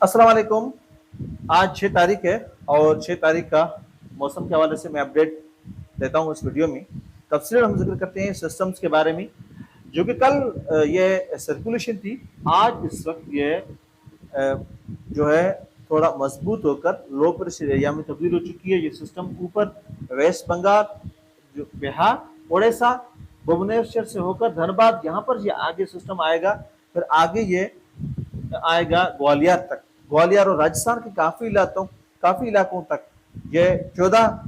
अस्सलाम वालेकुम। आज 6 तारीख है और 6 तारीख का मौसम के हवाले से मैं अपडेट देता हूँ इस वीडियो में। तफसीलन हम ज़िक्र करते हैं सिस्टम्स के बारे में, जो कि कल ये सर्कुलेशन थी। आज इस वक्त ये जो है थोड़ा मजबूत होकर लो प्रेशर एरिया में तब्दील हो चुकी है। ये सिस्टम ऊपर वेस्ट बंगाल, जो बिहार, उड़ीसा, भुवनेश्वर से होकर धनबाद, यहाँ पर ये आगे सिस्टम आएगा। फिर आगे ये आएगा ग्वालियर तक। ग्वालियर और राजस्थान के काफी इलाकों तक ये 14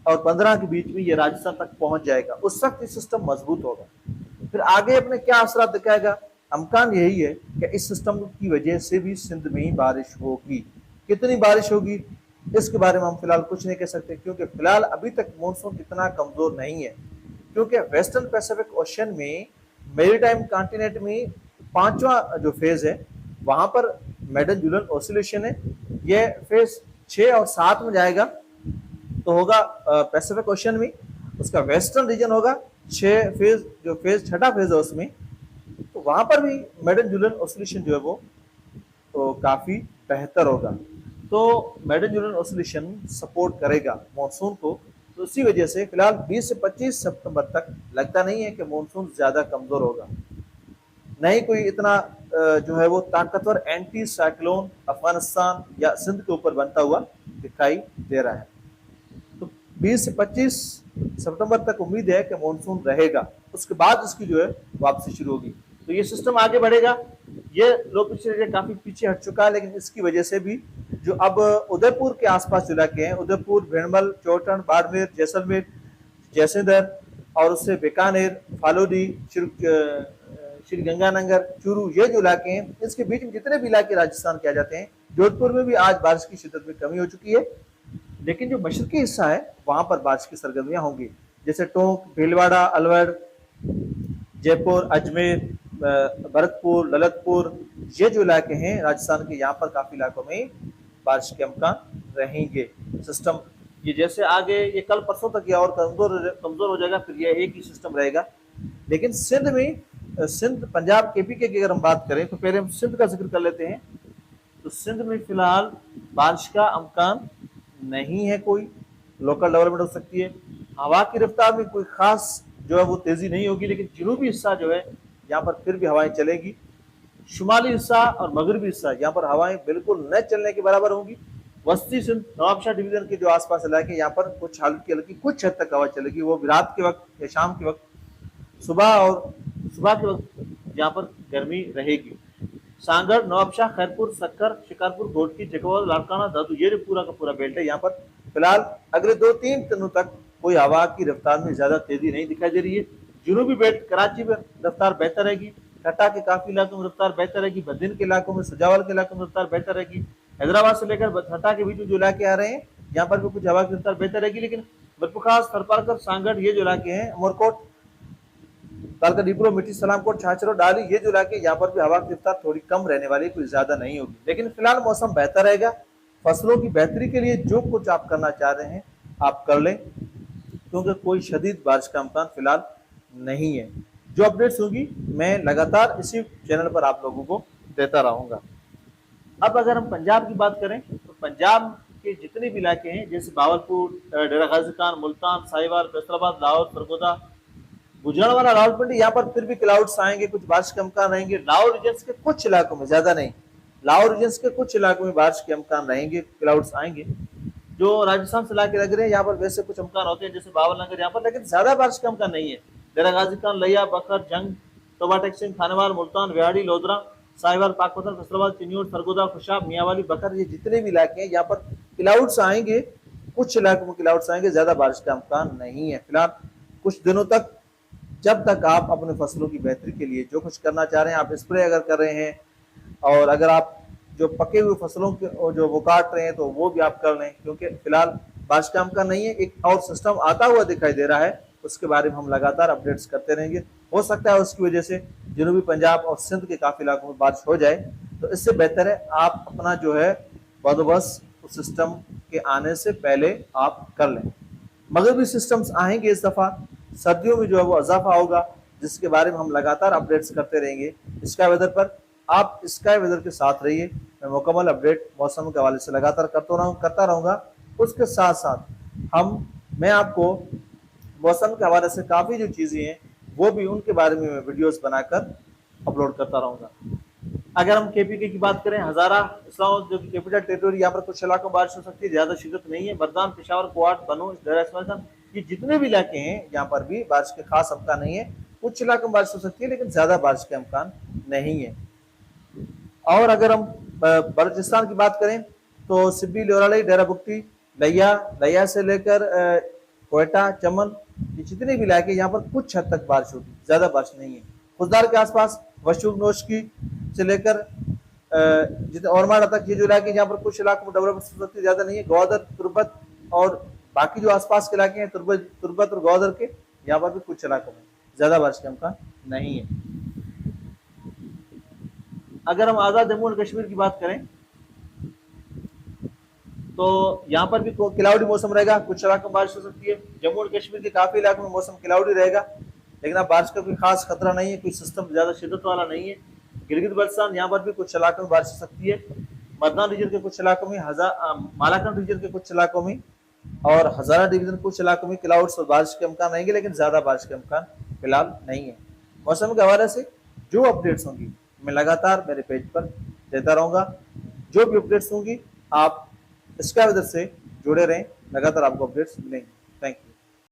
और 15 के बीच में ये राजस्थान तक पहुंच जाएगा। उस वक्त ये सिस्टम मजबूत होगा। फिर आगे अपने क्या असर दिखाएगा, अमकान यही है कि इस सिस्टम की वजह से भी सिंध में ही बारिश होगी। कितनी बारिश होगी इसके बारे में हम फिलहाल कुछ नहीं कह सकते, क्योंकि फिलहाल अभी तक मानसून इतना कमजोर नहीं है। क्योंकि वेस्टर्न पैसिफिक ओशन में मेरीटाइम कॉन्टिनेंट में पांचवा जो फेज है वहां पर मेडन जूलन ऑसिलेशन है। ये फेज 6 और 7 में जाएगा तो होगा पैसिफिक ओशन में। उसका वेस्टर्न रीजन होगा 6 फेज, जो फेज छठा फेज है उसमें, तो वहां पर भी मेडन जूलन ऑसिलेशन जो है वो तो काफी बेहतर होगा। तो मेडन जूलन ऑसिलेशन सपोर्ट करेगा मानसून को। तो इसी वजह से फिलहाल 20 से 25 सितंबर तक लगता नहीं है कि मानसून ज्यादा कमजोर होगा। नहीं कोई इतना जो है वो ताकतवर एंटी साइक्लोन अफगानिस्तान या सिंध के ऊपर बनता हुआ दिखाई दे रहा है। तो 20 से 25 सितंबर तक उम्मीद है कि मानसून रहेगा। उसके बाद इसकी जो है वापसी शुरू होगी। तो ये सिस्टम आगे बढ़ेगा। ये लो प्रेशर एरिया काफी पीछे हट चुका है, लेकिन इसकी वजह से भी जो अब उदयपुर के आसपास इलाके हैं, उदयपुर, भेड़मल, चौटन, बाड़मेर, जैसलमेर, जैसलमेर और उससे बीकानेर, फालोदी, श्रीगंगानगर, चूरू, ये जो इलाके हैं, इसके बीच में जितने भी इलाके राजस्थान के आ जाते हैं। जोधपुर में भी आज बारिश की शिद्दत में कमी हो चुकी है, लेकिन जो मशरकी हिस्सा है वहां पर बारिश की सरगर्मियां होंगी, जैसे टोंक, भीलवाड़ा, अलवर, जयपुर, अजमेर, भरतपुर, ललितपुर, ये जो इलाके हैं राजस्थान के, यहाँ पर काफी इलाकों में बारिश के अमकान रहेंगे। सिस्टम ये जैसे आगे ये कल परसों तक या और कमजोर हो जाएगा, फिर ये एक ही सिस्टम रहेगा। लेकिन सिंध में, सिंध, पंजाब, केपी की अगर हम बात करें तो पहले हम सिंध का जिक्र कर लेते हैं। तो सिंध में फिलहाल बारिश का अमकान नहीं है। कोई लोकल डेवलपमेंट हो सकती है। हवा की रफ्तार में कोई खास जो है वो तेजी नहीं होगी, लेकिन जनूबी हिस्सा जो है यहाँ पर फिर भी हवाएं चलेगी। शुमाली हिस्सा और मगरबी हिस्सा यहाँ पर हवाएं बिल्कुल न चलने के बराबर होंगी। वस्ती सिंध, नवाबशाह डिवीजन के जो आसपास इलाके, यहाँ पर कुछ हल्की हल्की कुछ हद तक हवा चलेगी। वो भी रात के वक्त या शाम के वक्त, सुबह के वक्त यहाँ पर गर्मी रहेगी। सांगड़, नवाबशाह, खैरपुर, सक्कर, शिकारपुर, घोटकी, जगवाल, लाड़काना, दादू, ये पूरा का पूरा बेल्ट है। यहाँ पर फिलहाल अगले 2-3 दिनों तक कोई हवा की रफ्तार में ज्यादा तेजी नहीं दिखाई दे रही है। जनूबी बेल्ट, कराची में रफ्तार बेहतर रहेगी, कटा के काफी इलाकों में रफ्तार बेहतर रहेगी, बद्दीन के इलाकों में, सजावल के इलाकों में रफ्तार बेहतर रहेगी। हैदराबाद से लेकर छठा के बीच में जो इलाके आ रहे हैं यहाँ पर भी कुछ हवा की रफ्तार बेहतर रहेगी। लेकिन बरपुखास, थरपारकर, सांगड़, ये जो इलाके हैं, उमरकोट, कालका, डिब्रो, मिट्टी, सलामकोट, छाछरो, डाली, ये जो इलाके, यहाँ पर भी हवा की रफ्तार थोड़ी कम रहने वाली, कोई ज्यादा नहीं होगी। लेकिन फिलहाल मौसम बेहतर रहेगा। फसलों की बेहतरी के लिए जो कुछ आप करना चाह रहे हैं आप कर लें, क्योंकि कोई शदीद बारिश का अमकान फिलहाल नहीं है। जो अपडेट्स होगी मैं लगातार इसी चैनल पर आप लोगों को देता रहूंगा। अब अगर हम पंजाब की बात करें तो पंजाब के जितने भी इलाके हैं, जैसे बावलपुर, डेरा गाजी खान, मुल्तान, साहिवाल, फैसलाबाद, लाहौर, सरगोदा, गुजरांवाला, रावलपिंडी, यहाँ पर फिर भी क्लाउड्स आएंगे, कुछ बारिश के अमकान रहेंगे। लाहौर रीजन के कुछ इलाकों में, ज्यादा नहीं, लाहौर रीजन के कुछ इलाकों में बारिश के अमकान रहेंगे, क्लाउड्स आएंगे। जो राजस्थान से इलाके लग रहे हैं यहाँ पर वैसे कुछ अमकान होते हैं, जैसे बावल नगर यहाँ पर, लेकिन ज्यादा बारिश का अमकान नहीं है। डेरा गाजी खान, लिया, बकर, जंग, तोबा टेक्सिंग, खानेवाल, मुल्तान, विहाड़ी, लोधरा, साहिवाल, पाकपथर, फैसलाबाद, चिन्यूर, सरगोदा, खुशाब, मियावाली, बकर, ये जितने भी इलाके हैं यहाँ पर क्लाउड्स आएंगे, कुछ इलाकों में क्लाउड्स आएंगे, ज्यादा बारिश का अमकान नहीं है फिलहाल कुछ दिनों तक। जब तक आप अपने फसलों की बेहतरी के लिए जो कुछ करना चाह रहे हैं, आप स्प्रे अगर कर रहे हैं, और अगर आप जो पके हुए फसलों के जो वो काट रहे हैं तो वो भी आप कर लें, क्योंकि फिलहाल बारिश का अमकान नहीं है। एक और सिस्टम आता हुआ दिखाई दे रहा है, उसके बारे में हम लगातार अपडेट्स करते रहेंगे। हो सकता है उसकी वजह से जनूबी पंजाब और सिंध के काफी इलाकों में बारिश हो जाए, तो इससे बेहतर है आप अपना जो है बंदोबस्त उस सिस्टम के आने से पहले आप कर लें। मगरबी सिस्टम्स आएंगे इस दफा, सर्दियों में जो है वो इजाफा होगा, जिसके बारे में हम लगातार अपडेट्स करते रहेंगे स्काई वेदर पर। आप स्काई वेदर के साथ रहिए। मैं मुकम्मल अपडेट मौसम के हवाले से लगातार करता रहूँगा। उसके साथ साथ मैं आपको मौसम के हवाले से काफ़ी जो चीज़ें हैं वो भी उनके बारे में मैं वीडियोस बनाकर अपलोड करता रहूँगा। अगर हम केपीके की बात करें, हज़ारा इस्लामाबाद जो कैपिटल टेरिटरी, यहाँ पर कुछ इलाकों में बारिश हो सकती है, ज़्यादा शिद्दत नहीं है। बरदान, पेशावर, कुआट, बनूच, डेरा इस्माइल खान, ये जितने भी इलाके हैं यहाँ पर भी बारिश के खास अमकान नहीं है। कुछ इलाकों में बारिश हो सकती है लेकिन ज़्यादा बारिश के अमकान नहीं है। और अगर हम बलूचिस्तान की बात करें तो सिब्बी, लोराली, डेरा बुक्टी, लैया से लेकर कोयटा, चमन, ये जितने भी इलाके यहाँ पर कुछ हद तक बारिश होगी, ज़्यादा बारिश नहीं है। खुजदार के आसपास वशुक, नोशकी से लेकर जितने औरमाड़ा तक ये जो इलाके यहाँ पर कुछ इलाकों में डेवलपमेंट हो सकती है, ज़्यादा नहीं है। ग्वादर, तुर्बत और बाकी जो आसपास के इलाके हैं तुर्बत और ग्वादर के, यहाँ पर भी कुछ इलाकों में ज़्यादा बारिश का अमकान नहीं है। अगर हम आज़ाद जम्मू और कश्मीर की बात करें तो यहाँ पर भी क्लाउडी मौसम रहेगा, कुछ इलाकों में बारिश हो सकती है। जम्मू और कश्मीर के काफ़ी इलाकों में मौसम क्लाउडी रहेगा, लेकिन अब बारिश का कोई खास खतरा नहीं है, कोई सिस्टम ज़्यादा शिद्दत वाला नहीं है। गिलगित बल्तिस्तान, यहाँ पर भी कुछ इलाकों में बारिश हो सकती है। मदना रीजन के कुछ इलाकों में, मालाकंड रीजन के कुछ इलाकों में और हज़ारा डिवीजन कुछ इलाकों में क्लाउड्स और बारिश के अमकान रहेंगे, लेकिन ज़्यादा बारिश के अमकान फिलहाल नहीं है। मौसम के हवाले से जो अपडेट्स होंगी मैं लगातार मेरे पेज पर देता रहूँगा। जो भी अपडेट्स होंगी आप स्काई वेदर से जुड़े रहें, लगातार आपको अपडेट्स मिलेंगे।